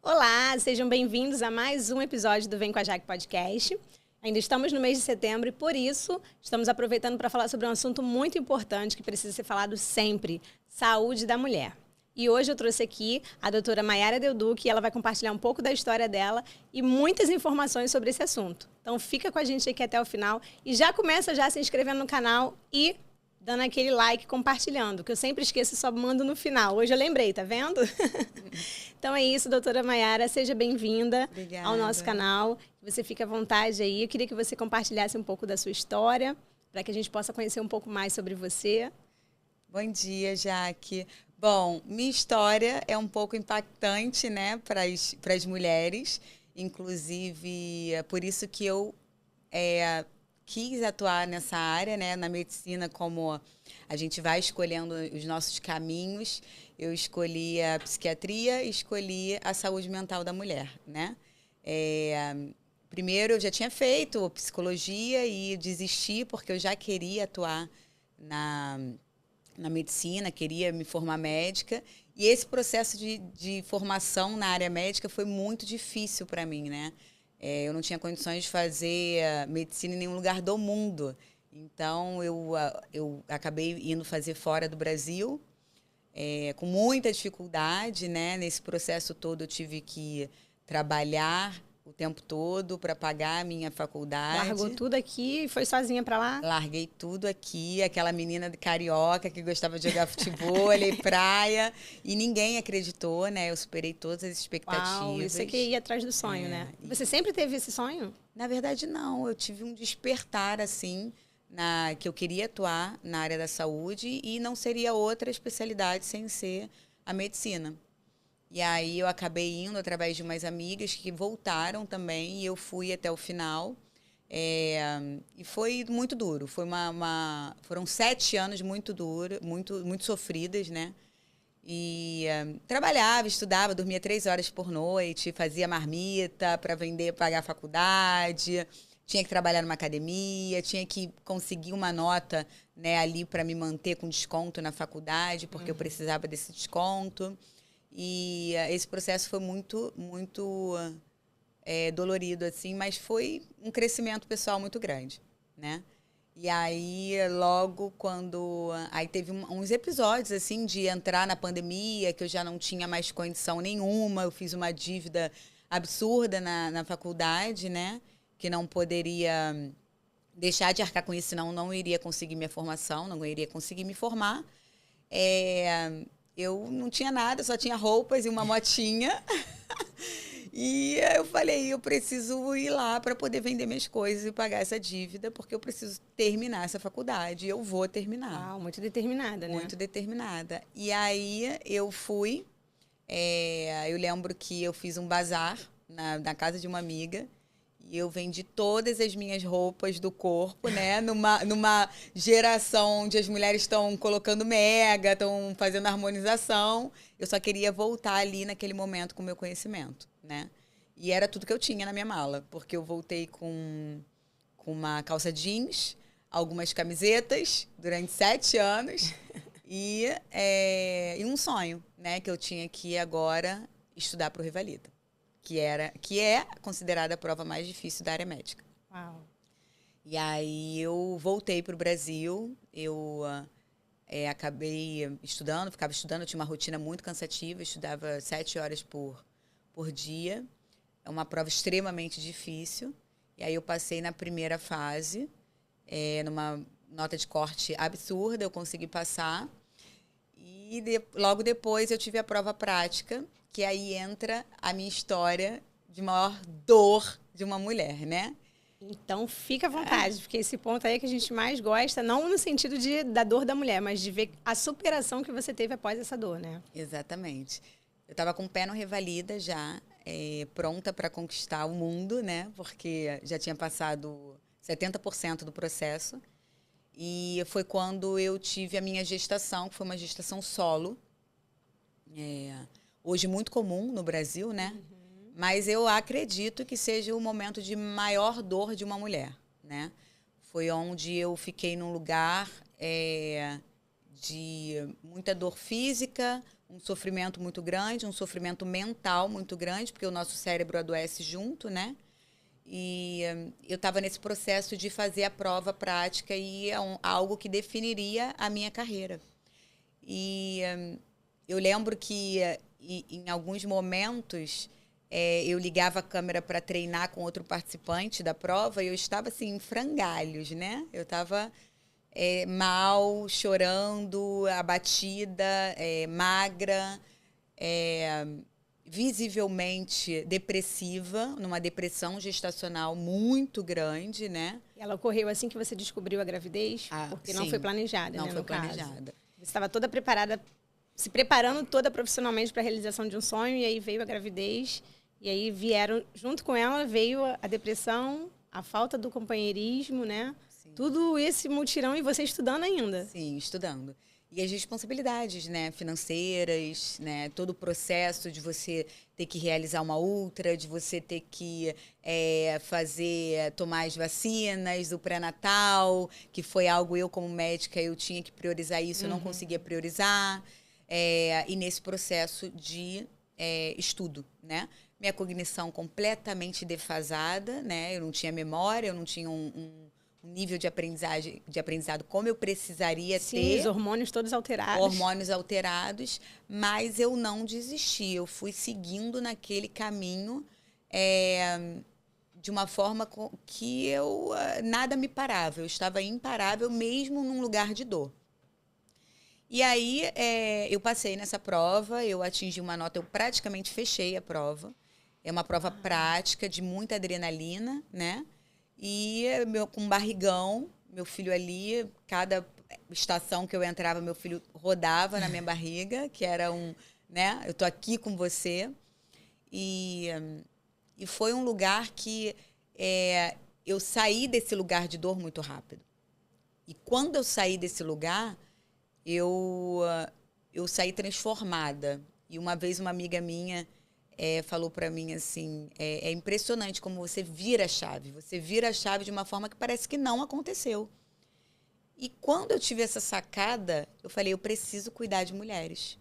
Olá, sejam bem-vindos a mais um episódio do Vem com a Jaque Podcast. Ainda estamos no mês de setembro e, por isso, estamos aproveitando para falar sobre um assunto muito importante que precisa ser falado sempre: saúde da mulher. E hoje eu trouxe aqui a doutora Mayara Delduc e ela vai compartilhar um pouco da história dela e muitas informações sobre esse assunto. Então fica com a gente aqui até o final e já começa já se inscrevendo no canal e dando aquele like, compartilhando, que eu sempre esqueço e só mando no final. Hoje eu lembrei, tá vendo? Então é isso, doutora Mayara, seja bem-vinda ao nosso canal. Você fica à vontade aí. Eu queria que você compartilhasse um pouco da sua história, para que a gente possa conhecer um pouco mais sobre você. Bom dia, Jaque. Bom, minha história é um pouco impactante, né, para as mulheres. Inclusive, é por isso que eu quis atuar nessa área, né, na medicina, como a gente vai escolhendo os nossos caminhos. Eu escolhi a psiquiatria e escolhi a saúde mental da mulher, né? Primeiro, eu já tinha feito psicologia e desisti porque eu já queria atuar na medicina, queria me formar médica. E esse processo de formação na área médica foi muito difícil para mim, né? Eu não tinha condições de fazer medicina em nenhum lugar do mundo. Então, eu acabei indo fazer fora do Brasil, com muita dificuldade, né? Nesse processo todo, eu tive que trabalhar o tempo todo para pagar a minha faculdade. Largou tudo aqui e foi sozinha para lá? Larguei tudo aqui, aquela menina de carioca que gostava de jogar futebol, e praia, e ninguém acreditou, né? Eu superei todas as expectativas. Uau, isso é que ia atrás do sonho, né? Você sempre teve esse sonho? Na verdade, não. Eu tive um despertar, assim, que eu queria atuar na área da saúde e não seria outra especialidade sem ser a medicina. E aí eu acabei indo através de umas amigas que voltaram também e eu fui até o final. E foi muito duro. Foram 7 anos muito duros, muito sofridas, né? E trabalhava, estudava, dormia 3 horas por noite, fazia marmita para vender, pagar a faculdade. Tinha que trabalhar numa academia, tinha que conseguir uma nota, né, ali para me manter com desconto na faculdade, porque eu precisava desse desconto. E esse processo foi muito dolorido, assim, mas foi um crescimento pessoal muito grande, né? E aí, logo quando... Aí teve uns episódios, assim, de entrar na pandemia, que eu já não tinha mais condição nenhuma, eu fiz uma dívida absurda na faculdade, né? Que não poderia deixar de arcar com isso, senão não iria conseguir minha formação, não iria conseguir me formar. Eu não tinha nada, só tinha roupas e uma motinha. E eu falei, eu preciso ir lá para poder vender minhas coisas e pagar essa dívida, porque eu preciso terminar essa faculdade. E eu vou terminar. Uau, muito determinada, né? Muito determinada. E aí eu fui. Eu lembro que eu fiz um bazar na casa de uma amiga. E eu vendi todas as minhas roupas do corpo, né? Numa geração onde as mulheres estão colocando mega, estão fazendo harmonização. Eu só queria voltar ali naquele momento com o meu conhecimento, né? E era tudo que eu tinha na minha mala, porque eu voltei com uma calça jeans, algumas camisetas durante 7 anos e um sonho, né? Que eu tinha que agora estudar para o Rivalita. Que é considerada a prova mais difícil da área médica. Uau. E aí eu voltei para o Brasil, eu acabei estudando, ficava estudando, eu tinha uma rotina muito cansativa, eu estudava 7 horas por dia. É uma prova extremamente difícil. E aí eu passei na primeira fase, numa nota de corte absurda, eu consegui passar. E logo depois eu tive a prova prática, que aí entra a minha história de maior dor de uma mulher, né? Então, fica à vontade, porque esse ponto aí é que a gente mais gosta, não no sentido da dor da mulher, mas de ver a superação que você teve após essa dor, né? Exatamente. Eu estava com o pé no Revalida já, pronta para conquistar o mundo, né? Porque já tinha passado 70% do processo. E foi quando eu tive a minha gestação, que foi uma gestação solo. Hoje muito comum no Brasil, né? Mas eu acredito que seja o momento de maior dor de uma mulher, né? Foi onde eu fiquei num lugar de muita dor física, um sofrimento muito grande, um sofrimento mental muito grande, porque o nosso cérebro adoece junto, né? E eu estava nesse processo de fazer a prova prática e é algo que definiria a minha carreira. E eu lembro que em alguns momentos eu ligava a câmera para treinar com outro participante da prova e eu estava assim em frangalhos, né? Eu estava mal, chorando, abatida, magra, visivelmente depressiva, numa depressão gestacional muito grande, né? Ela ocorreu assim que você descobriu a gravidez? Porque não Sim, foi planejada, não né, foi no caso. planejada. Você estava toda preparada, se preparando toda profissionalmente para a realização de um sonho, e aí veio a gravidez, e aí vieram, junto com ela, veio a depressão, a falta do companheirismo, né? Sim. Tudo esse mutirão e você estudando ainda. Sim, estudando. E as responsabilidades, né, financeiras, né, todo o processo de você ter que realizar uma ultra, de você ter que tomar as vacinas, o pré-natal, que foi algo eu como médica, eu tinha que priorizar isso, eu não conseguia priorizar. E nesse processo de estudo, né? Minha cognição completamente defasada, né? Eu não tinha memória, eu não tinha um nível de aprendizado como eu precisaria ter. Sim, os hormônios todos alterados. Hormônios alterados, mas eu não desisti. Eu fui seguindo naquele caminho de uma forma que nada me parava. Eu estava imparável mesmo num lugar de dor. E aí eu passei nessa prova, eu atingi uma nota, eu praticamente fechei a prova. É uma prova prática de muita adrenalina, né? E com barrigão, meu filho ali, cada estação que eu entrava, meu filho rodava na minha barriga, que era né? Eu tô aqui com você. E foi um lugar que eu saí desse lugar de dor muito rápido. E quando eu saí desse lugar, eu saí transformada. E uma vez uma amiga minha falou para mim assim, é impressionante como você vira a chave. Você vira a chave de uma forma que parece que não aconteceu. E quando eu tive essa sacada, eu falei, eu preciso cuidar de mulheres.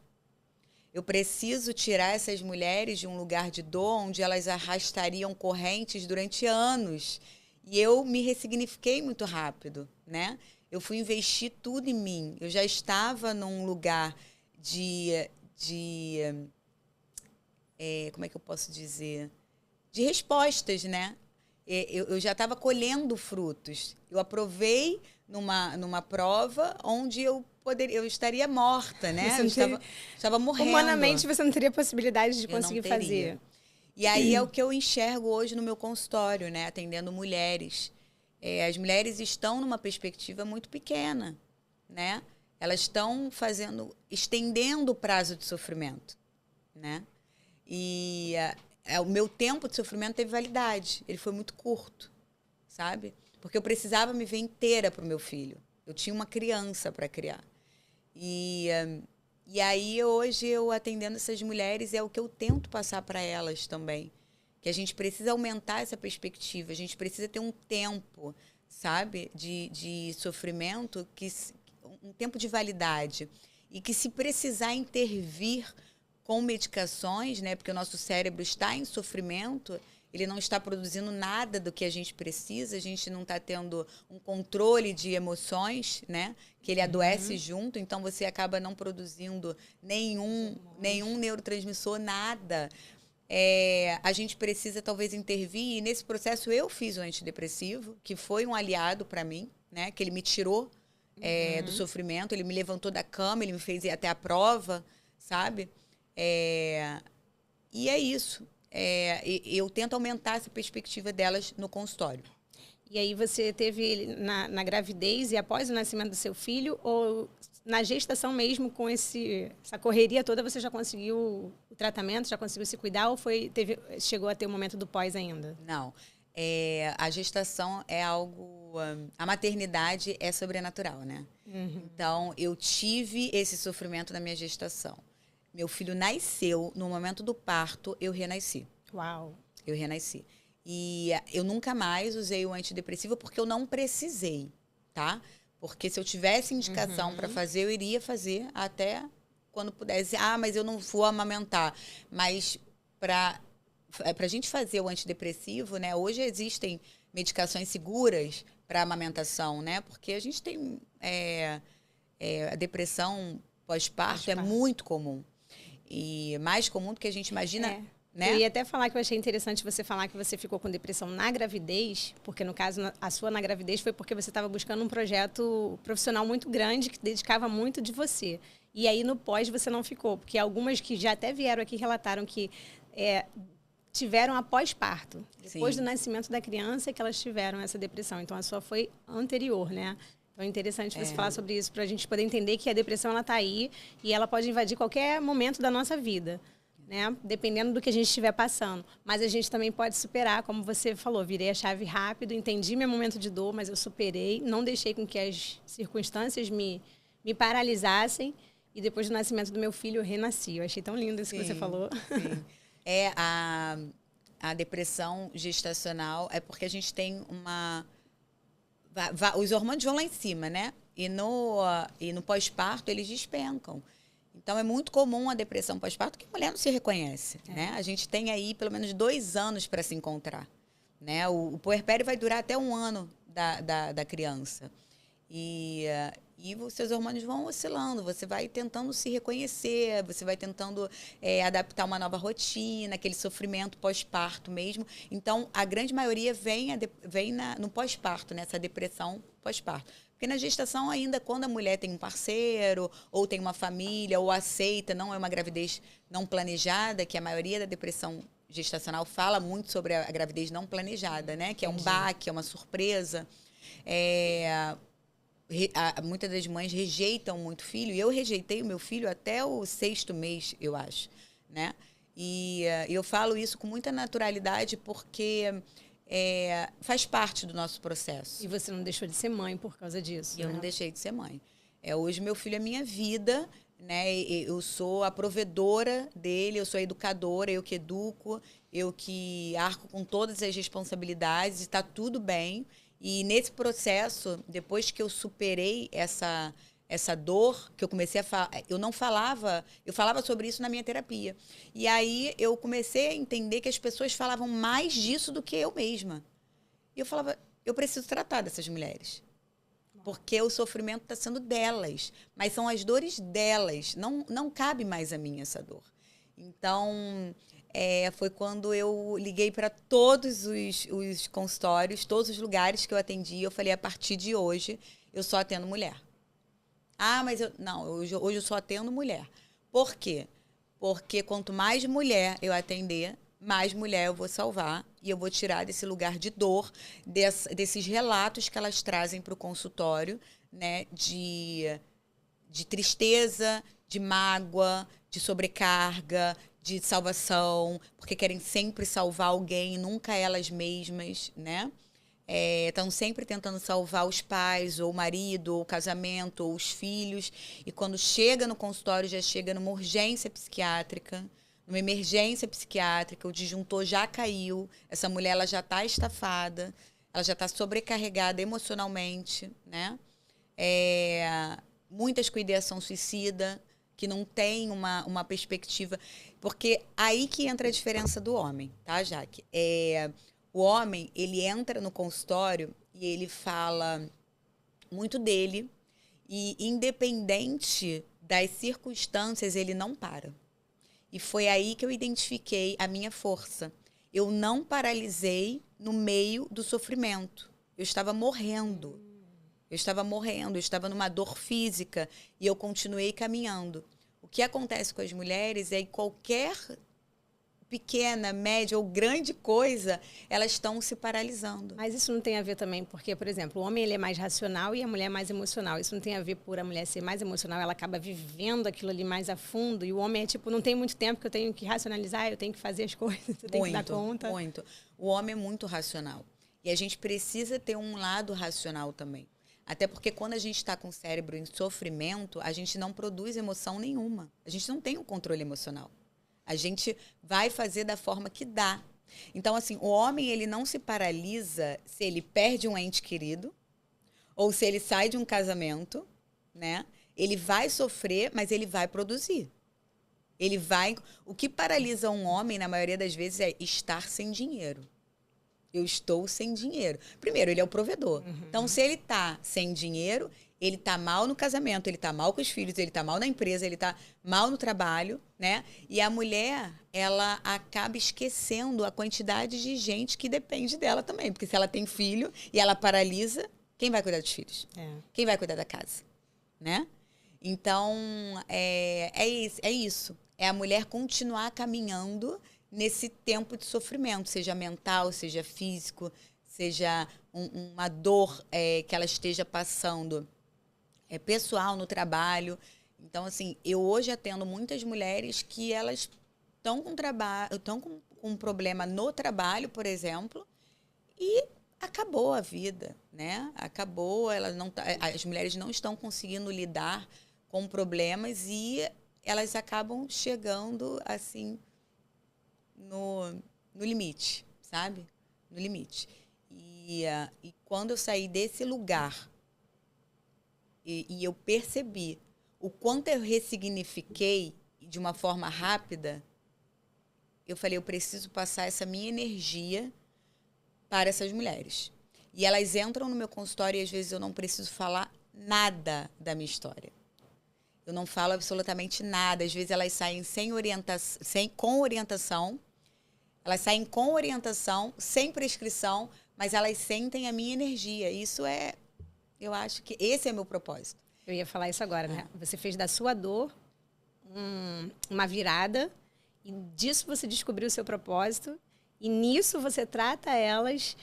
Eu preciso tirar essas mulheres de um lugar de dor onde elas arrastariam correntes durante anos. E eu me ressignifiquei muito rápido, né? Eu fui investir tudo em mim. Eu já estava num lugar como é que eu posso dizer? De respostas, né? Eu já estava colhendo frutos. Eu aprovei numa prova onde eu estaria morta, né? Eu estava morrendo. Humanamente, você não teria possibilidade de conseguir fazer. E aí é o que eu enxergo hoje no meu consultório, né? Atendendo mulheres. As mulheres estão numa perspectiva muito pequena, né? Elas estão estendendo o prazo de sofrimento, né? E o meu tempo de sofrimento teve validade. Ele foi muito curto, sabe? Porque eu precisava me ver inteira para o meu filho. Eu tinha uma criança para criar. E aí, hoje, eu atendendo essas mulheres, é o que eu tento passar para elas também. Que a gente precisa aumentar essa perspectiva. A gente precisa ter um tempo, sabe? De sofrimento, um tempo de validade. E que, se precisar intervir com medicações, né? Porque o nosso cérebro está em sofrimento, ele não está produzindo nada do que a gente precisa, a gente não está tendo um controle de emoções, né? Que ele adoece junto, então você acaba não produzindo nenhum neurotransmissor, nada. A gente precisa talvez intervir, e nesse processo eu fiz o antidepressivo, que foi um aliado para mim, né? Que ele me tirou do sofrimento, ele me levantou da cama, ele me fez ir até a prova, sabe? E é isso. Eu tento aumentar essa perspectiva delas no consultório. E aí você teve ele na gravidez e após o nascimento do seu filho, ou na gestação mesmo, com essa correria toda, você já conseguiu o tratamento, já conseguiu se cuidar, ou chegou a ter o momento do pós ainda? Não. A gestação é algo... A maternidade é sobrenatural, né? Então, eu tive esse sofrimento na minha gestação. Meu filho nasceu, no momento do parto, eu renasci. Uau! Eu renasci. E eu nunca mais usei o antidepressivo porque eu não precisei, tá? Porque se eu tivesse indicação para fazer, eu iria fazer até quando pudesse. Ah, mas eu não vou amamentar. Mas para a gente fazer o antidepressivo, né? Hoje existem medicações seguras para amamentação, né? Porque a gente tem a depressão pós-parto é muito comum. E mais comum do que a gente imagina, né? Eu ia até falar que eu achei interessante você falar que você ficou com depressão na gravidez, porque no caso, a sua na gravidez foi porque você estava buscando um projeto profissional muito grande, que dedicava muito de você. E aí no pós você não ficou, porque algumas que já até vieram aqui relataram que tiveram a pós-parto. Depois do nascimento da criança que elas tiveram essa depressão. Então a sua foi anterior, né? Então é interessante você falar sobre isso, para a gente poder entender que a depressão ela está aí e ela pode invadir qualquer momento da nossa vida, né? Dependendo do que a gente estiver passando. Mas a gente também pode superar, como você falou, virei a chave rápido, entendi meu momento de dor, mas eu superei, não deixei com que as circunstâncias me paralisassem e depois do nascimento do meu filho eu renasci. Eu achei tão lindo isso que você falou. Sim. A depressão gestacional é porque a gente tem os hormônios vão lá em cima, né? E no pós-parto eles despencam. Então é muito comum a depressão pós-parto que a mulher não se reconhece, né? A gente tem aí pelo menos 2 anos para se encontrar, né? O puerpério vai durar até 1 ano da criança. E os seus hormônios vão oscilando, você vai tentando se reconhecer, você vai tentando adaptar uma nova rotina, aquele sofrimento pós-parto mesmo. Então, a grande maioria vem no pós-parto, nessa depressão pós-parto. Porque na gestação ainda, quando a mulher tem um parceiro, ou tem uma família, ou aceita, não é uma gravidez não planejada, que a maioria da depressão gestacional fala muito sobre a gravidez não planejada, né? Que é um baque, é uma surpresa. Muitas das mães rejeitam muito o filho, e eu rejeitei o meu filho até o 6º mês, eu acho, né? E eu falo isso com muita naturalidade porque faz parte do nosso processo. E você não deixou de ser mãe por causa disso? Eu não deixei de ser mãe. Hoje meu filho é minha vida, né? Eu sou a provedora dele, eu sou a educadora, eu que educo, eu que arco com todas as responsabilidades, está tudo bem. E nesse processo, depois que eu superei essa dor, que eu comecei a falar, eu falava sobre isso na minha terapia. E aí eu comecei a entender que as pessoas falavam mais disso do que eu mesma. E eu falava, eu preciso tratar dessas mulheres. Porque o sofrimento está sendo delas, mas são as dores delas, não cabe mais a mim essa dor. Então, foi quando eu liguei para todos os consultórios, todos os lugares que eu atendi, eu falei, a partir de hoje, eu só atendo mulher. Ah, mas hoje eu só atendo mulher. Por quê? Porque quanto mais mulher eu atender, mais mulher eu vou salvar e eu vou tirar desse lugar de dor, desses relatos que elas trazem para o consultório, né, de tristeza, de mágoa, de sobrecarga, de salvação, porque querem sempre salvar alguém, nunca elas mesmas, né? Estão sempre tentando salvar os pais, ou o marido, ou o casamento, ou os filhos. E quando chega no consultório, já chega numa urgência psiquiátrica, numa emergência psiquiátrica, o disjuntor já caiu, essa mulher ela já está estafada, ela já está sobrecarregada emocionalmente, né? Muitas com ideação suicida, que não tem uma perspectiva. Porque aí que entra a diferença do homem, tá, Jaque? O homem, ele entra no consultório e ele fala muito dele e, independente das circunstâncias, ele não para. E foi aí que eu identifiquei a minha força. Eu não paralisei no meio do sofrimento. Eu estava morrendo. Eu estava numa dor física e eu continuei caminhando. O que acontece com as mulheres é que qualquer pequena, média ou grande coisa, elas estão se paralisando. Mas isso não tem a ver também, porque, por exemplo, o homem ele é mais racional e a mulher é mais emocional. Isso não tem a ver por a mulher ser mais emocional, ela acaba vivendo aquilo ali mais a fundo, e o homem é tipo, não tem muito tempo que eu tenho que racionalizar, eu tenho que fazer as coisas, eu tenho que dar conta. Muito. O homem é muito racional. E a gente precisa ter um lado racional também. Até porque quando a gente está com o cérebro em sofrimento, a gente não produz emoção nenhuma. A gente não tem um controle emocional. A gente vai fazer da forma que dá. Então, assim, o homem ele não se paralisa se ele perde um ente querido ou se ele sai de um casamento, né? Ele vai sofrer, mas ele vai produzir. Ele vai... O que paralisa um homem, na maioria das vezes, é estar sem dinheiro. Eu estou sem dinheiro. Primeiro, ele é o provedor. Então, se ele está sem dinheiro, ele está mal no casamento, ele está mal com os filhos, ele está mal na empresa, ele está mal no trabalho, né? E a mulher, ela acaba esquecendo a quantidade de gente que depende dela também. Porque se ela tem filho e ela paralisa, quem vai cuidar dos filhos? Quem vai cuidar da casa? Né? Então, é isso. É a mulher continuar caminhando nesse tempo de sofrimento, seja mental, seja físico, seja uma dor que ela esteja passando pessoal no trabalho. Então, assim, eu hoje atendo muitas mulheres que elas estão com um problema no trabalho, por exemplo, e acabou a vida, né? Acabou, as mulheres não estão conseguindo lidar com problemas e elas acabam chegando, assim, no limite, sabe? No limite. E quando eu saí desse lugar e eu percebi o quanto eu ressignifiquei de uma forma rápida, eu falei, eu preciso passar essa minha energia para essas mulheres. E elas entram no meu consultório e às vezes eu não preciso falar nada da minha história. Eu não falo absolutamente nada. Às vezes elas saem com orientação. Elas saem com orientação, sem prescrição, mas elas sentem a minha energia. Isso eu acho que esse é meu propósito. Eu ia falar isso agora, né? Você fez da sua dor uma virada e disso você descobriu o seu propósito e nisso você trata elas...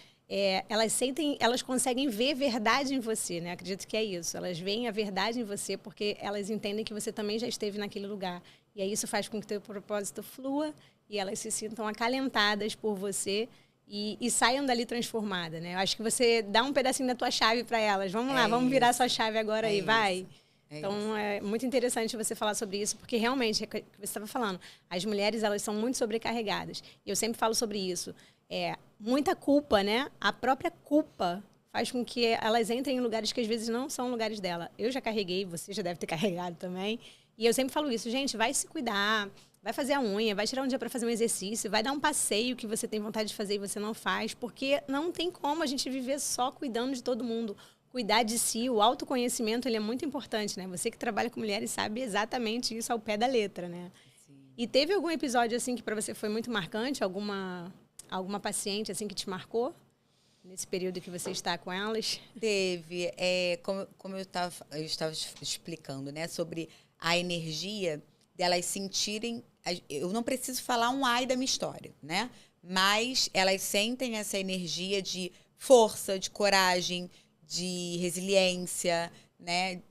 elas conseguem ver verdade em você, né? Acredito que é isso. Elas veem a verdade em você porque elas entendem que você também já esteve naquele lugar. E aí isso faz com que o teu propósito flua e elas se sintam acalentadas por você e saiam dali transformadas, né? Eu acho que você dá um pedacinho da tua chave para elas. Vamos lá, vamos virar sua chave agora aí, vai. Então, é muito interessante você falar sobre isso, porque realmente, é o que você estava falando, as mulheres, elas são muito sobrecarregadas. E eu sempre falo sobre isso. Muita culpa, né? A própria culpa faz com que elas entrem em lugares que às vezes não são lugares dela. Eu já carreguei, você já deve ter carregado também. E eu sempre falo isso, gente, vai se cuidar, vai fazer a unha, vai tirar um dia para fazer um exercício, vai dar um passeio que você tem vontade de fazer e você não faz, porque não tem como a gente viver só cuidando de todo mundo. Cuidar de si, o autoconhecimento, ele é muito importante, né? Você que trabalha com mulheres sabe exatamente isso ao pé da letra, né? Sim. E teve algum episódio, assim, que para você foi muito marcante? Alguma paciente, assim, que te marcou? Nesse período que você está com elas? Teve. Como eu estava explicando, né? Sobre a energia delas sentirem... Eu não preciso falar um ai da minha história, né? Mas elas sentem essa energia de força, de coragem, de resiliência, né?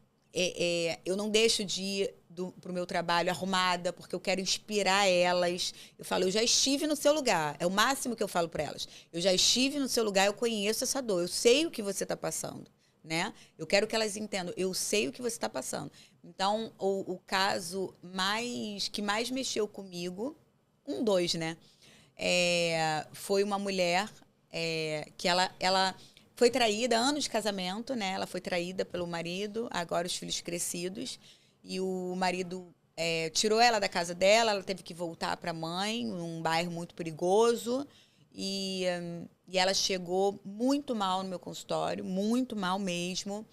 Eu não deixo de ir para o meu trabalho arrumada, porque eu quero inspirar elas. Eu falo, eu já estive no seu lugar. É o máximo que eu falo para elas. Eu já estive no seu lugar, eu conheço essa dor. Eu sei o que você está passando, né? Eu quero que elas entendam. Eu sei o que você está passando. Então, o caso que mais mexeu comigo, dois, né? Foi uma mulher que ela foi traída, anos de casamento, né? Ela foi traída pelo marido, agora os filhos crescidos. E o marido tirou ela da casa dela, ela teve que voltar para a mãe, num bairro muito perigoso. E ela chegou muito mal no meu consultório, muito mal mesmo.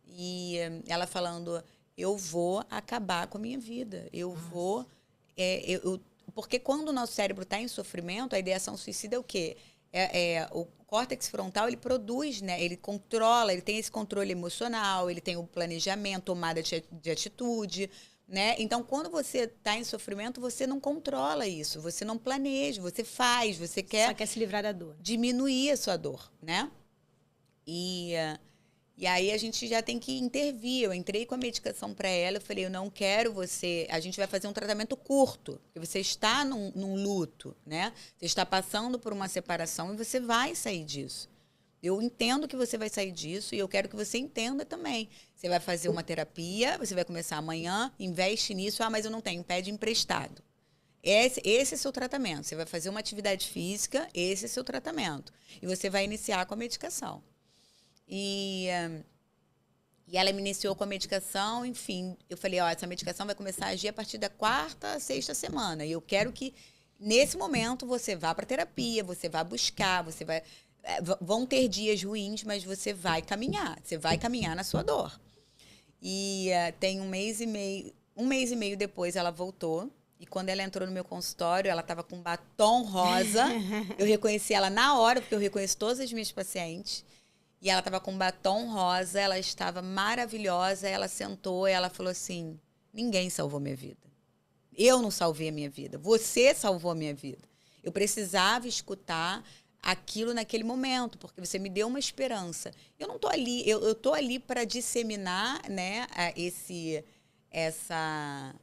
E ela falando, eu vou acabar com a minha vida. Eu vou... porque quando o nosso cérebro está em sofrimento, a ideação suicida é o quê? O córtex frontal, ele produz, né? Ele controla, ele tem esse controle emocional, ele tem o planejamento, tomada de atitude, né? Então, quando você está em sofrimento, você não controla isso, você não planeja, você faz, você quer... Só quer se livrar da dor. Diminuir a sua dor, né? E aí a gente já tem que intervir. Eu entrei com a medicação para ela, eu falei, eu não quero você... A gente vai fazer um tratamento curto, porque você está num luto, né? Você está passando por uma separação e você vai sair disso. Eu entendo que você vai sair disso e eu quero que você entenda também. Você vai fazer uma terapia, você vai começar amanhã, investe nisso. Mas eu não tenho, pede emprestado. Esse é seu tratamento. Você vai fazer uma atividade física, esse é seu tratamento. E você vai iniciar com a medicação. E E ela me iniciou com a medicação, enfim. Eu falei, ó, essa medicação vai começar a agir a partir da 4ª, 6ª semana. E eu quero que, nesse momento, você vá para terapia, você vá buscar, você vai... Vão ter dias ruins, mas você vai caminhar. Você vai caminhar na sua dor. E tem um mês e meio depois, ela voltou. E quando ela entrou no meu consultório, ela estava com um batom rosa. Eu reconheci ela na hora, porque eu reconheço todas as minhas pacientes. E ela estava com um batom rosa, ela estava maravilhosa. Ela sentou e ela falou assim, ninguém salvou minha vida. Eu não salvei a minha vida. Você salvou a minha vida. Eu precisava escutar aquilo naquele momento, porque você me deu uma esperança. Eu não estou ali, eu estou ali para disseminar, né, essa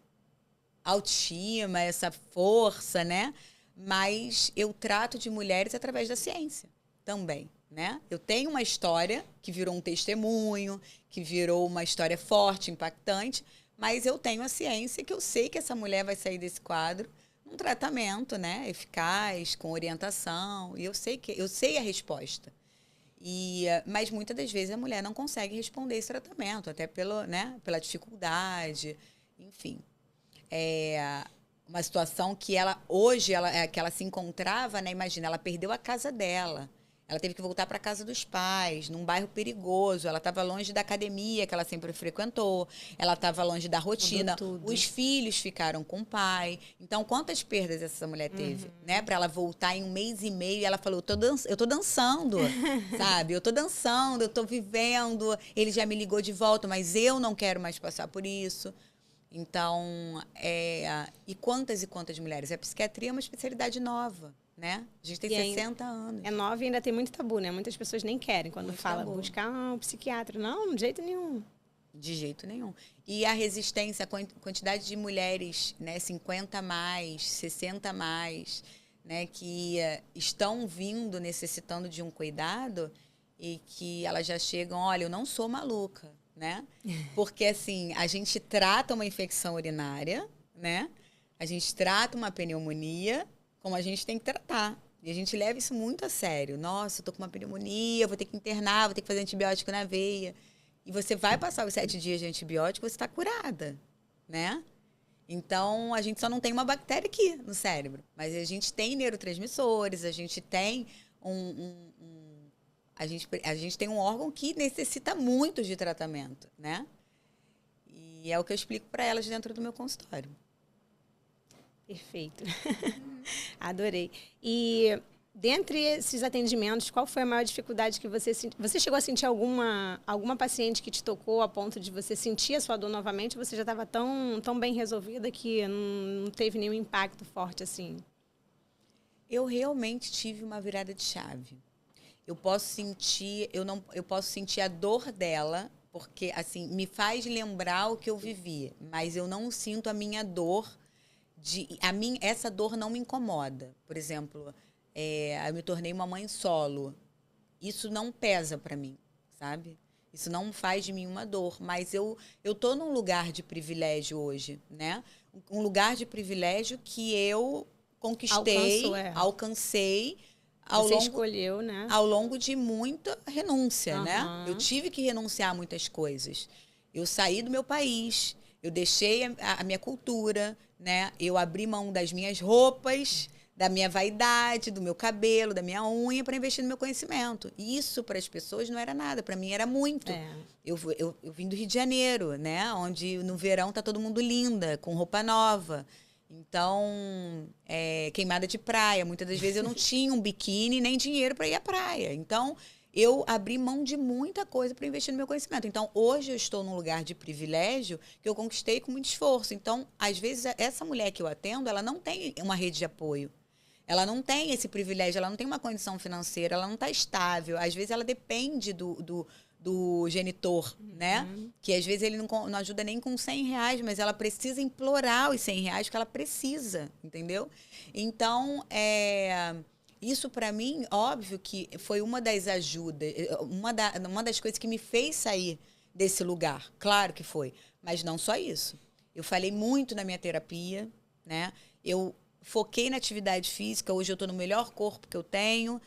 autoestima, essa força, né? Mas eu trato de mulheres através da ciência também, né? Eu tenho uma história que virou um testemunho, que virou uma história forte, impactante, mas eu tenho a ciência que eu sei que essa mulher vai sair desse quadro um tratamento, né, eficaz, com orientação, e eu sei a resposta. Mas muitas das vezes a mulher não consegue responder esse tratamento, até pela dificuldade, enfim. É uma situação que que ela se encontrava, né, imagina, ela perdeu a casa dela. Ela teve que voltar para a casa dos pais, num bairro perigoso. Ela estava longe da academia que ela sempre frequentou. Ela estava longe da rotina. Os filhos ficaram com o pai. Então, quantas perdas essa mulher teve, né? Para ela voltar em um mês e meio. E ela falou, eu tô dançando, sabe? Eu tô dançando, eu tô vivendo. Ele já me ligou de volta, mas eu não quero mais passar por isso. Então, e quantas mulheres? A psiquiatria é uma especialidade nova, né? A gente tem 60 anos. É nova e ainda tem muito tabu, né? Muitas pessoas nem querem quando fala buscar um psiquiatra. Não, de jeito nenhum. De jeito nenhum. E a resistência, a quantidade de mulheres, né, 50 mais, 60 mais, né, que estão vindo necessitando de um cuidado e que elas já chegam, olha, eu não sou maluca, né? Porque, assim, a gente trata uma infecção urinária, né? A gente trata uma pneumonia como a gente tem que tratar. E a gente leva isso muito a sério. Nossa, eu tô com uma pneumonia, vou ter que internar, vou ter que fazer antibiótico na veia. E você vai passar os 7 dias de antibiótico, você está curada, né? Então, a gente só não tem uma bactéria aqui no cérebro. Mas a gente tem neurotransmissores, a gente tem a gente tem um órgão que necessita muito de tratamento, né? E é o que eu explico para elas dentro do meu consultório. Perfeito. Adorei. E dentre esses atendimentos, qual foi a maior dificuldade que você sentiu? Você chegou a sentir alguma paciente que te tocou a ponto de você sentir a sua dor novamente? Ou você já estava tão bem resolvida que não teve nenhum impacto forte assim? Eu realmente tive uma virada de chave. Eu posso sentir a dor dela, porque assim me faz lembrar o que eu vivi, mas eu não sinto a minha dor. Essa dor não me incomoda. Por exemplo, eu me tornei uma mãe solo. Isso não pesa para mim, sabe? Isso não faz de mim uma dor. Mas eu tô num lugar de privilégio hoje, né? Um lugar de privilégio que eu conquistei, alcancei escolheu, né? Ao longo de muita renúncia, né? Eu tive que renunciar a muitas coisas. Eu saí do meu país, eu deixei a minha cultura, né? Eu abri mão das minhas roupas, da minha vaidade, do meu cabelo, da minha unha para investir no meu conhecimento. E isso para as pessoas não era nada, para mim era muito. Eu vim do Rio de Janeiro, né? Onde no verão tá todo mundo linda, com roupa nova. Então, queimada de praia. Muitas das vezes eu não tinha um biquíni nem dinheiro para ir à praia. Então, eu abri mão de muita coisa para investir no meu conhecimento. Então, hoje eu estou num lugar de privilégio que eu conquistei com muito esforço. Então, às vezes, essa mulher que eu atendo, ela não tem uma rede de apoio. Ela não tem esse privilégio, ela não tem uma condição financeira, ela não está estável. Às vezes, ela depende do genitor, né? Que às vezes ele não ajuda nem com R$100, mas ela precisa implorar os R$100 porque ela precisa, entendeu? Então, isso para mim, óbvio que foi uma das ajudas, uma das coisas que me fez sair desse lugar. Claro que foi, mas não só isso. Eu falei muito na minha terapia, né? Eu foquei na atividade física, hoje eu estou no melhor corpo que eu tenho,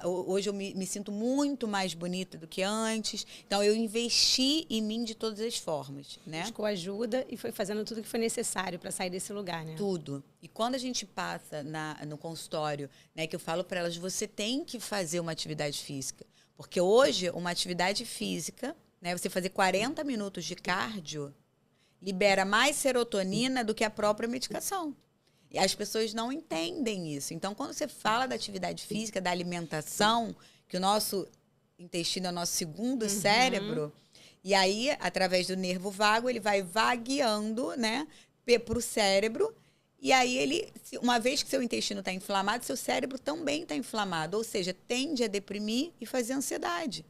hoje eu me sinto muito mais bonita do que antes. Então, eu investi em mim de todas as formas, né? Buscou ajuda e foi fazendo tudo que foi necessário para sair desse lugar, né? Tudo. E quando a gente passa no consultório, né, que eu falo para elas, você tem que fazer uma atividade física. Porque hoje, uma atividade física, né, você fazer 40 minutos de cardio, libera mais serotonina do que a própria medicação. E as pessoas não entendem isso. Então, quando você fala da atividade física, da alimentação, que o nosso intestino é o nosso segundo cérebro, e aí, através do nervo vago, ele vai vagueando, né, para o cérebro. E aí, uma vez que seu intestino está inflamado, seu cérebro também está inflamado. Ou seja, tende a deprimir e fazer ansiedade.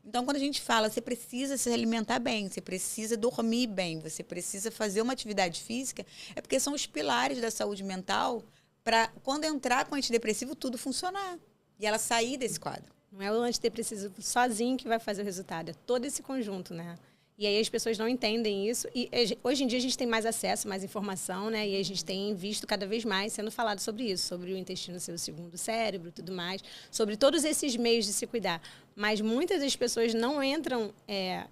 Então, quando a gente fala, você precisa se alimentar bem, você precisa dormir bem, você precisa fazer uma atividade física, é porque são os pilares da saúde mental para, quando entrar com antidepressivo, tudo funcionar. E ela sair desse quadro. Não é o antidepressivo sozinho que vai fazer o resultado, é todo esse conjunto, né? E aí as pessoas não entendem isso. E hoje em dia a gente tem mais acesso, mais informação, né? E a gente tem visto cada vez mais sendo falado sobre isso, sobre o intestino ser o segundo cérebro, tudo mais, sobre todos esses meios de se cuidar. Mas muitas das pessoas não entram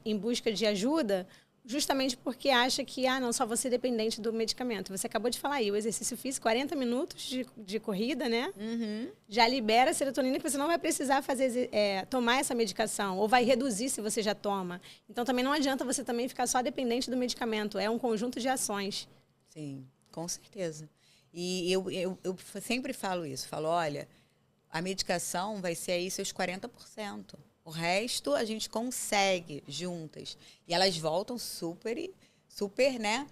em busca de ajuda justamente porque acha que, não, só você é dependente do medicamento. Você acabou de falar aí, o exercício físico, 40 minutos de corrida, né? Já libera serotonina que você não vai precisar fazer, tomar essa medicação, ou vai reduzir se você já toma. Então, também não adianta você também ficar só dependente do medicamento. É um conjunto de ações. Sim, com certeza. E eu sempre falo isso. Falo, olha, a medicação vai ser aí seus 40%. O resto a gente consegue juntas. E elas voltam super, né,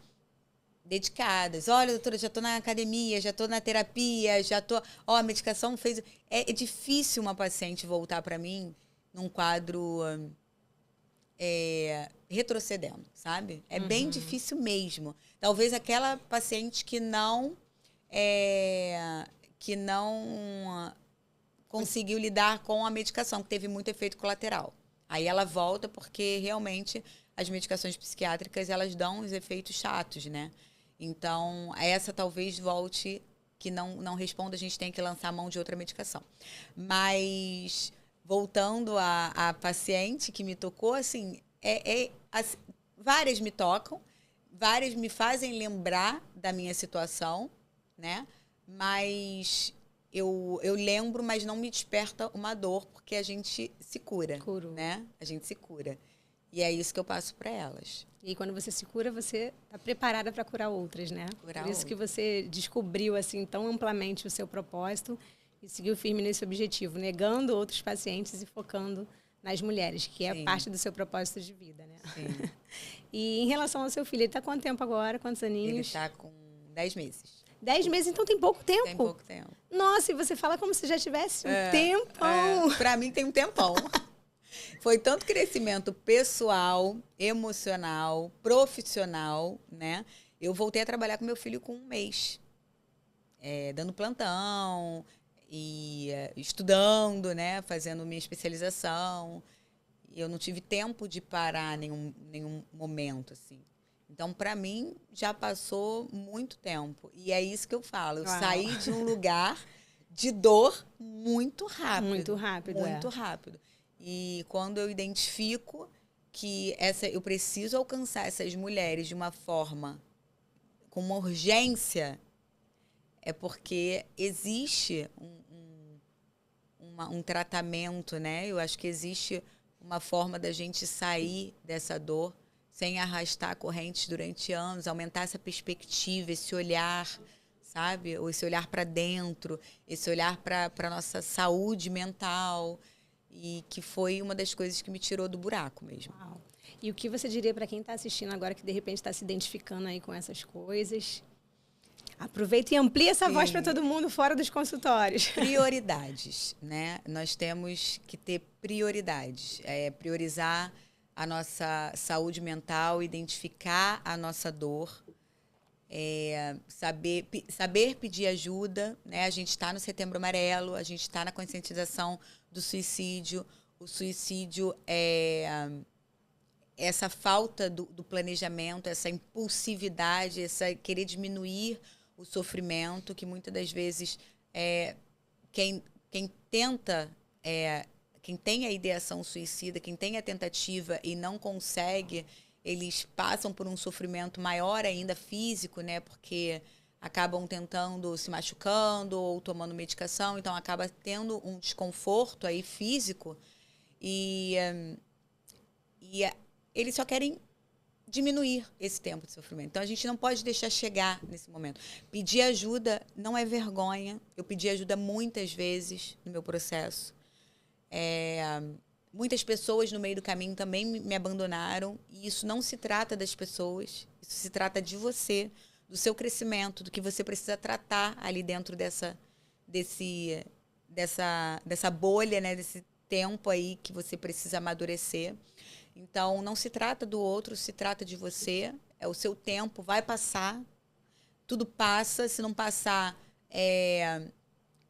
dedicadas. Olha, doutora, já estou na academia, já estou na terapia, já estou... a medicação fez... É difícil uma paciente voltar para mim num quadro retrocedendo, sabe? É bem difícil mesmo. Talvez aquela paciente que não conseguiu lidar com a medicação, que teve muito efeito colateral. Aí ela volta porque realmente as medicações psiquiátricas, elas dão os efeitos chatos, né? Então, essa talvez volte, que não responda, a gente tem que lançar a mão de outra medicação. Mas, voltando à paciente que me tocou, assim, várias me tocam, várias me fazem lembrar da minha situação, né? Mas... Eu lembro, mas não me desperta uma dor, porque a gente se cura, né? A gente se cura. E é isso que eu passo para elas. E quando você se cura, você está preparada para curar outras, né? Curar Por isso que você descobriu assim tão amplamente o seu propósito e seguiu firme nesse objetivo, negando outros pacientes e focando nas mulheres, que é parte do seu propósito de vida, né? Sim. E em relação ao seu filho, ele está com quanto tempo agora? Quantos aninhos? Ele está com 10 meses. 10 meses, então tem pouco tempo. Tem pouco tempo. Nossa, e você fala como se já tivesse um tempão. Para mim tem um tempão. Foi tanto crescimento pessoal, emocional, profissional, né? Eu voltei a trabalhar com meu filho com 1 mês. Dando plantão e estudando, né? Fazendo minha especialização. E eu não tive tempo de parar nenhum momento, assim. Então, para mim, já passou muito tempo. E é isso que eu falo. Eu saí de um lugar de dor muito rápido. Muito rápido, Muito rápido. E quando eu identifico que eu preciso alcançar essas mulheres de uma forma, com uma urgência, é porque existe um tratamento, né? Eu acho que existe uma forma da gente sair dessa dor sem arrastar correntes durante anos, aumentar essa perspectiva, esse olhar, sabe? Ou esse olhar para dentro, esse olhar para a nossa saúde mental, e que foi uma das coisas que me tirou do buraco mesmo. Uau. E o que você diria para quem está assistindo agora, que de repente está se identificando aí com essas coisas? Aproveita e amplia essa voz para todo mundo fora dos consultórios. Prioridades, né? Nós temos que ter prioridades. Priorizar a nossa saúde mental, identificar a nossa dor, saber pedir ajuda, né? A gente está no Setembro Amarelo, a gente está na conscientização do suicídio. O suicídio é essa falta do planejamento, essa impulsividade, essa querer diminuir o sofrimento, que muitas das vezes quem tenta, quem tem a ideação suicida, quem tem a tentativa e não consegue, eles passam por um sofrimento maior ainda físico, né? Porque acabam tentando, se machucando ou tomando medicação, então acaba tendo um desconforto aí físico e eles só querem diminuir esse tempo de sofrimento. Então, a gente não pode deixar chegar nesse momento. Pedir ajuda não é vergonha. Eu pedi ajuda muitas vezes no meu processo. Muitas pessoas no meio do caminho também me abandonaram. E isso não se trata das pessoas. Isso se trata de você, do seu crescimento, do que você precisa tratar ali dentro dessa bolha, né? Desse tempo aí que você precisa amadurecer. Então, não se trata do outro, se trata de você. É o seu tempo, vai passar. Tudo passa. Se não passar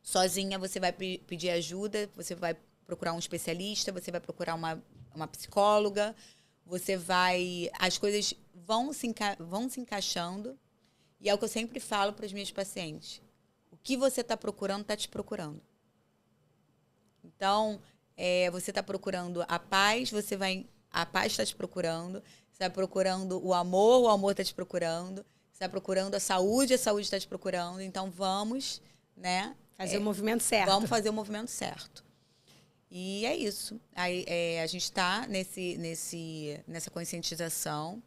sozinha, você vai pedir ajuda, você vai procurar um especialista, você vai procurar uma psicóloga, as coisas vão se encaixando. E é o que eu sempre falo para os meus pacientes. O que você está procurando, está te procurando. Então, você está procurando a paz, a paz está te procurando. Você está procurando o amor está te procurando. Você está procurando a saúde está te procurando. Então, vamos, né? Fazer o movimento certo. Vamos fazer o movimento certo. E é isso. Aí, a gente está nessa conscientização.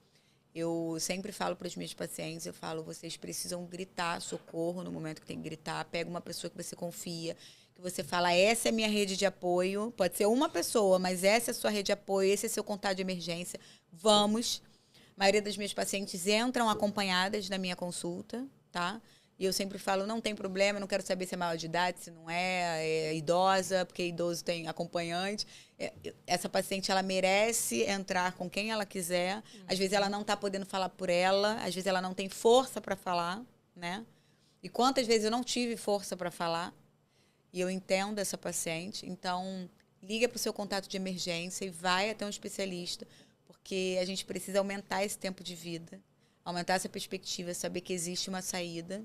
Eu sempre falo para os meus pacientes, eu falo, vocês precisam gritar socorro no momento que tem que gritar. Pega uma pessoa que você confia, que você fala, essa é minha rede de apoio. Pode ser uma pessoa, mas essa é a sua rede de apoio, esse é seu contato de emergência. Vamos. A maioria dos meus pacientes entram acompanhadas na minha consulta, tá? E eu sempre falo, não tem problema, não quero saber se é maior de idade, se não é idosa, porque idoso tem acompanhante. Essa paciente, ela merece entrar com quem ela quiser. Às vezes ela não está podendo falar por ela, às vezes ela não tem força para falar, né? E quantas vezes eu não tive força para falar, e eu entendo essa paciente. Então, liga para o seu contato de emergência e vai até um especialista, porque a gente precisa aumentar esse tempo de vida, aumentar essa perspectiva, saber que existe uma saída.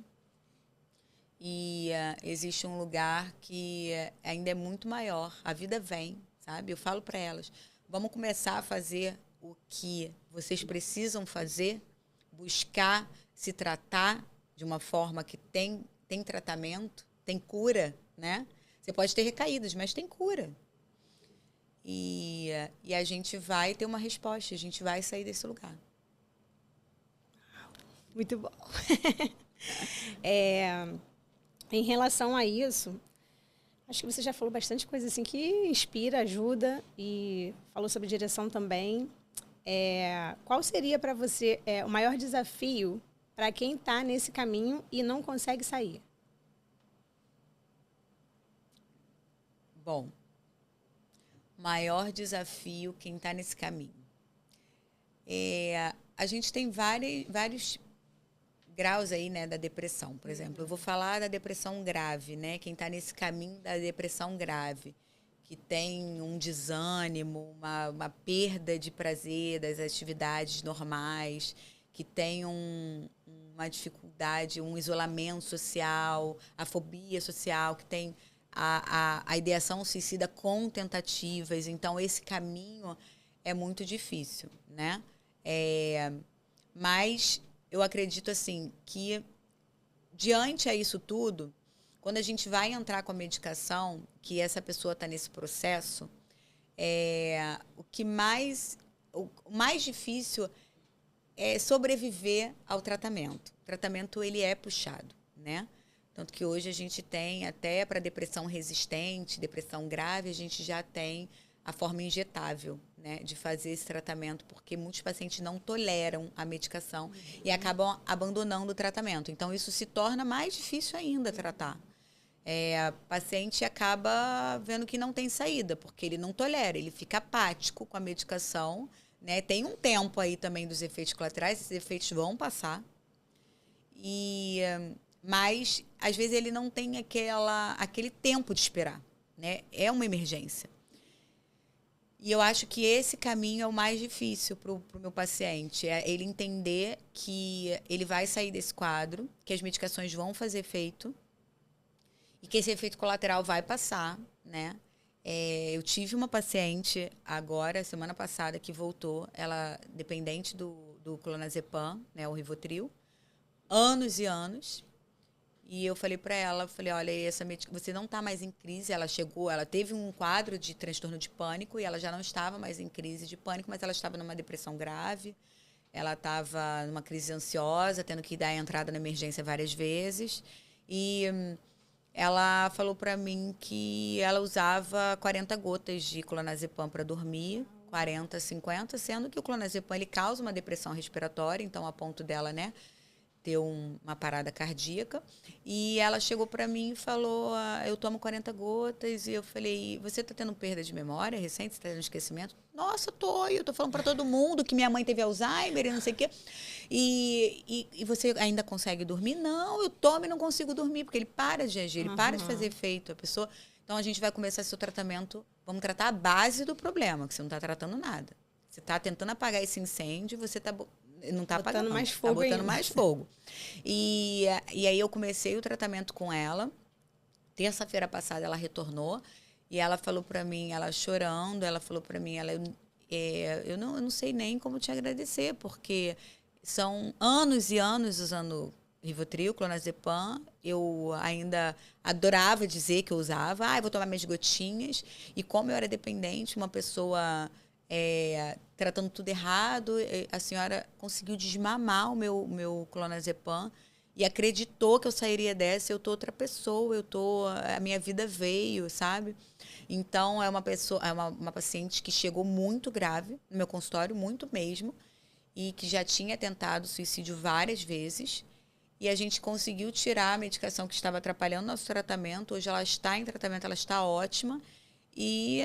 E existe um lugar que ainda é muito maior. A vida vem, sabe? Eu falo para elas, vamos começar a fazer o que vocês precisam fazer, buscar se tratar de uma forma que tem tratamento, tem cura, né? Você pode ter recaídas, mas tem cura. E a gente vai ter uma resposta, a gente vai sair desse lugar. Muito bom. Em relação a isso, acho que você já falou bastante coisa assim que inspira, ajuda e falou sobre direção também. Qual seria para você o maior desafio para quem está nesse caminho e não consegue sair? Bom, maior desafio quem está nesse caminho. A gente tem vários graus aí, né, da depressão, por exemplo. Eu vou falar da depressão grave, né? Quem está nesse caminho da depressão grave, que tem um desânimo, uma perda de prazer das atividades normais, que tem uma dificuldade, um isolamento social, a fobia social, que tem a ideação suicida com tentativas. Então, esse caminho é muito difícil, né? Mas eu acredito assim que, diante a isso tudo, quando a gente vai entrar com a medicação, que essa pessoa está nesse processo, o mais difícil é sobreviver ao tratamento. O tratamento, ele é puxado, né? Tanto que hoje a gente tem, até para depressão resistente, depressão grave, a gente já tem a forma injetável, né, de fazer esse tratamento, porque muitos pacientes não toleram a medicação e acabam abandonando o tratamento. Então, isso se torna mais difícil ainda tratar. O paciente acaba vendo que não tem saída, porque ele não tolera, ele fica apático com a medicação, né? Tem um tempo aí também dos efeitos colaterais, esses efeitos vão passar. Mas, às vezes, ele não tem aquele tempo de esperar, né? É uma emergência. E eu acho que esse caminho é o mais difícil para o meu paciente. É ele entender que ele vai sair desse quadro, que as medicações vão fazer efeito e que esse efeito colateral vai passar, né? Eu tive uma paciente agora, semana passada, que voltou, ela dependente do clonazepam, né, o Rivotril, anos e anos. E eu falei para ela, olha, você não está mais em crise. Ela teve um quadro de transtorno de pânico e ela já não estava mais em crise de pânico, mas ela estava numa depressão grave, ela estava numa crise ansiosa, tendo que dar a entrada na emergência várias vezes. E ela falou para mim que ela usava 40 gotas de clonazepam para dormir, 40, 50, sendo que o clonazepam ele causa uma depressão respiratória, então a ponto dela, né, ter uma parada cardíaca. E ela chegou para mim e falou, eu tomo 40 gotas. E eu falei, você está tendo perda de memória recente? Você está tendo esquecimento? Nossa, eu tô falando para todo mundo que minha mãe teve Alzheimer e não sei o quê. E você ainda consegue dormir? Não, eu tomo e não consigo dormir, porque ele para de agir, ele para de fazer efeito. Então a gente vai começar seu tratamento, vamos tratar a base do problema, que você não está tratando nada. Você está tentando apagar esse incêndio, você está... não está apagando mais fogo, tá botando mais fogo. E aí eu comecei o tratamento com ela. Terça-feira passada ela retornou e ela falou para mim, ela chorando, ela falou para mim, eu não sei nem como te agradecer, porque são anos e anos usando Rivotril, clonazepam. Eu ainda adorava dizer que eu usava, eu vou tomar minhas gotinhas. E como eu era dependente, uma pessoa tratando tudo errado, a senhora conseguiu desmamar o meu clonazepam e acreditou que eu sairia dessa. Eu tô outra pessoa, a minha vida veio, sabe? Então é uma paciente que chegou muito grave no meu consultório, muito mesmo, e que já tinha tentado suicídio várias vezes. E a gente conseguiu tirar a medicação que estava atrapalhando nosso tratamento. Hoje ela está em tratamento, ela está ótima. E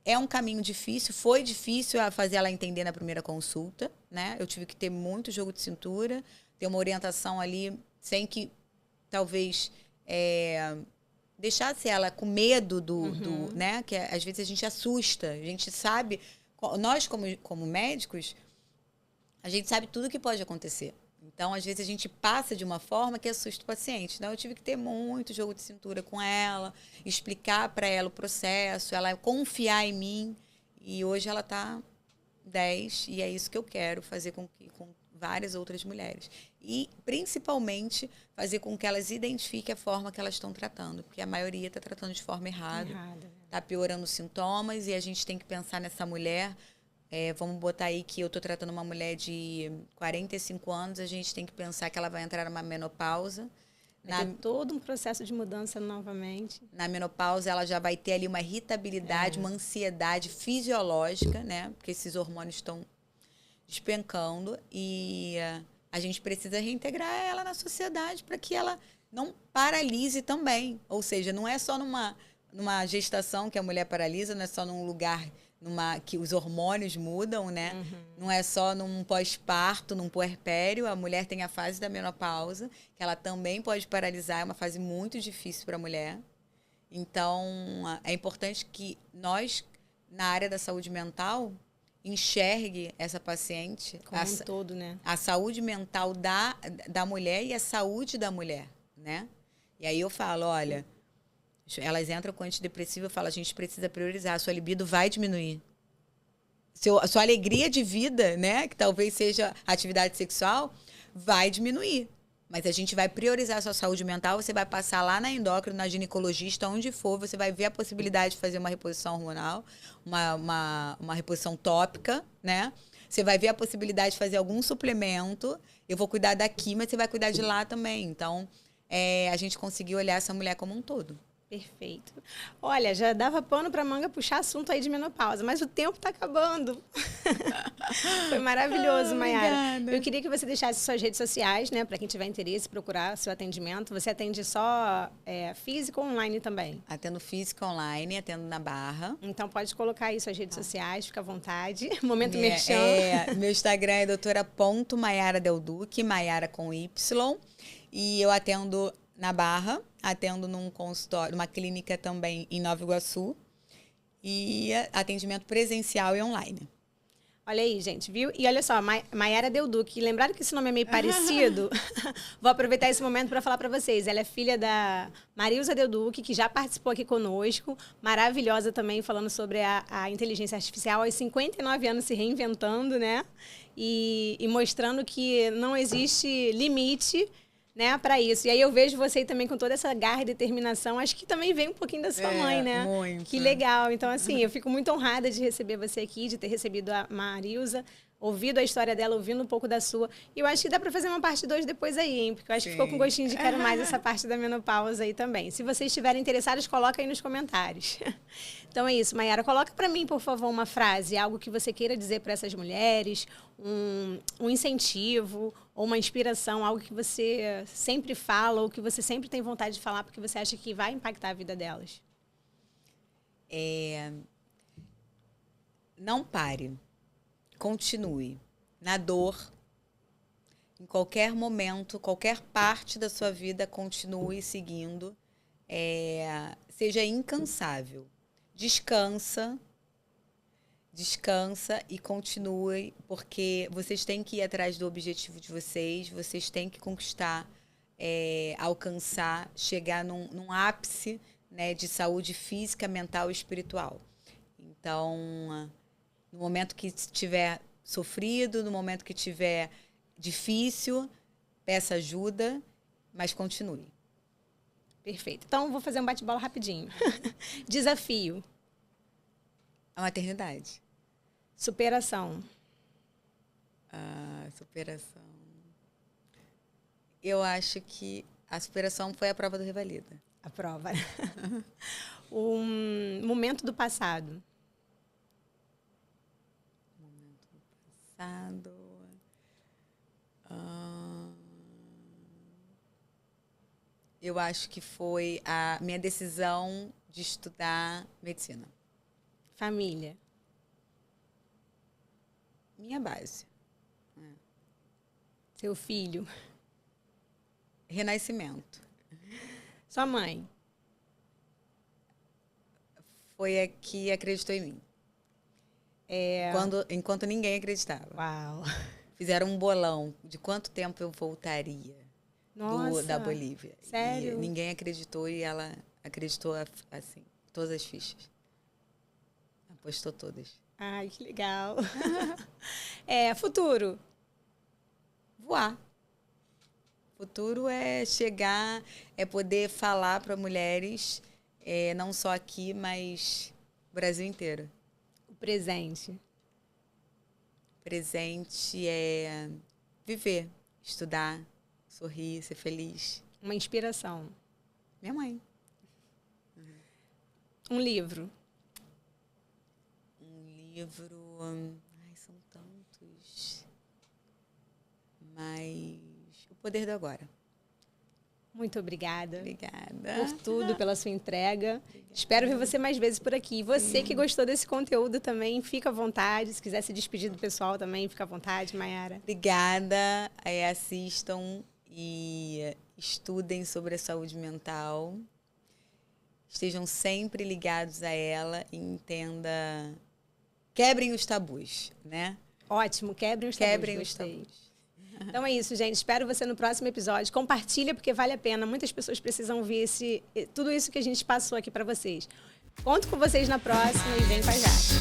é um caminho difícil, foi difícil fazer ela entender na primeira consulta, né? Eu tive que ter muito jogo de cintura, ter uma orientação ali, sem que talvez deixasse ela com medo né? Que às vezes a gente assusta, a gente sabe, nós como médicos, a gente sabe tudo o que pode acontecer. Então, às vezes, a gente passa de uma forma que assusta o paciente. Então, eu tive que ter muito jogo de cintura com ela, explicar para ela o processo, ela confiar em mim. E hoje ela está 10, e é isso que eu quero fazer com várias outras mulheres. E, principalmente, fazer com que elas identifiquem a forma que elas estão tratando. Porque a maioria está tratando de forma errada. Está piorando os sintomas e a gente tem que pensar nessa mulher... vamos botar aí que eu estou tratando uma mulher de 45 anos, a gente tem que pensar que ela vai entrar numa menopausa. Vai ter todo um processo de mudança novamente. Na menopausa, ela já vai ter ali uma irritabilidade, uma ansiedade fisiológica, né? Porque esses hormônios estão despencando e a gente precisa reintegrar ela na sociedade para que ela não paralise também. Ou seja, não é só numa gestação que a mulher paralisa, não é só num lugar... que os hormônios mudam, né? Não é só num pós-parto, num puerpério. A mulher tem a fase da menopausa, que ela também pode paralisar, é uma fase muito difícil para a mulher. Então, é importante que nós, na área da saúde mental, enxergue essa paciente. Como um todo, né? A saúde mental da mulher e a saúde da mulher, né? E aí eu falo, olha... Elas entram com antidepressivo, eu falo, a gente precisa priorizar, a sua libido vai diminuir. A sua alegria de vida, né, que talvez seja a atividade sexual, vai diminuir. Mas a gente vai priorizar a sua saúde mental, você vai passar lá na endócrina, na ginecologista, onde for, você vai ver a possibilidade de fazer uma reposição hormonal, uma reposição tópica, né? Você vai ver a possibilidade de fazer algum suplemento. Eu vou cuidar daqui, mas você vai cuidar de lá também. Então, a gente conseguiu olhar essa mulher como um todo. Perfeito. Olha, já dava pano para manga puxar assunto aí de menopausa, mas o tempo está acabando. Foi maravilhoso, Maiara. Eu queria que você deixasse suas redes sociais, né, para quem tiver interesse, procurar seu atendimento. Você atende só físico ou online também? Atendo físico online, atendo na Barra. Então pode colocar aí suas redes sociais, fica à vontade. Momento merchan. Meu Instagram é doutora.maiaradelduque, Maiara com Y. E eu atendo na Barra, atendo num consultório, numa clínica também em Nova Iguaçu. e atendimento presencial e online. Olha aí, gente, viu? E olha só, Maiara Delduc, lembraram que esse nome é meio parecido? Vou aproveitar esse momento para falar para vocês. Ela é filha da Marilza Delduc, que já participou aqui conosco, maravilhosa também, falando sobre a inteligência artificial, aos 59 anos se reinventando, né? E mostrando que não existe limite, né, para isso. E aí eu vejo você também com toda essa garra e determinação. Acho que também vem um pouquinho da sua mãe, né? Muito. Que legal. Então, assim, eu fico muito honrada de receber você aqui, de ter recebido a Marilza, ouvido a história dela, ouvindo um pouco da sua. E eu acho que dá para fazer uma parte 2 depois aí, hein? Porque eu acho que ficou com gostinho de quero mais essa parte da menopausa aí também. Se vocês estiverem interessados, coloca aí nos comentários. Então é isso, Maiara. Coloca para mim, por favor, uma frase, algo que você queira dizer para essas mulheres, um incentivo ou uma inspiração, algo que você sempre fala ou que você sempre tem vontade de falar porque você acha que vai impactar a vida delas. Não pare. Continue. Na dor, em qualquer momento, qualquer parte da sua vida, continue seguindo. Seja incansável. Descansa e continue, porque vocês têm que ir atrás do objetivo de vocês têm que conquistar, alcançar, chegar num ápice, né, de saúde física, mental e espiritual. Então, no momento que estiver sofrido, no momento que estiver difícil, peça ajuda, mas continue. Perfeito. Então, vou fazer um bate-bola rapidinho. Desafio. A maternidade. Superação. Superação. Eu acho que a superação foi a prova do Revalida. A prova. Um momento do passado. Eu acho que foi a minha decisão de estudar medicina. Família. Minha base. Seu filho. Renascimento. Sua mãe. Foi a que acreditou em mim. Enquanto ninguém acreditava. Uau. Fizeram um bolão de quanto tempo eu voltaria. Nossa. Da Bolívia. Sério? E ninguém acreditou e ela acreditou, assim, todas as fichas. Apostou todas. Ai, que legal. Futuro. Voar. Futuro é chegar, é poder falar para mulheres, não só aqui, mas no Brasil inteiro. O presente. Presente é viver, estudar, sorrir, ser feliz. Uma inspiração. Minha mãe. Um livro. Ai, são tantos. Mas O Poder do Agora. Muito obrigada. Obrigada. Por tudo, pela sua entrega. Obrigada. Espero ver você mais vezes por aqui. E você que gostou desse conteúdo também, fica à vontade. Se quiser se despedir do pessoal também, fica à vontade, Maiara. Obrigada. Assistam e estudem sobre a saúde mental. Estejam sempre ligados a ela e entenda... Quebrem os tabus, né? Ótimo, quebrem os tabus. Então é isso, gente. Espero você no próximo episódio. Compartilha, porque vale a pena. Muitas pessoas precisam ver tudo isso que a gente passou aqui para vocês. Conto com vocês na próxima e vem com a Jaque.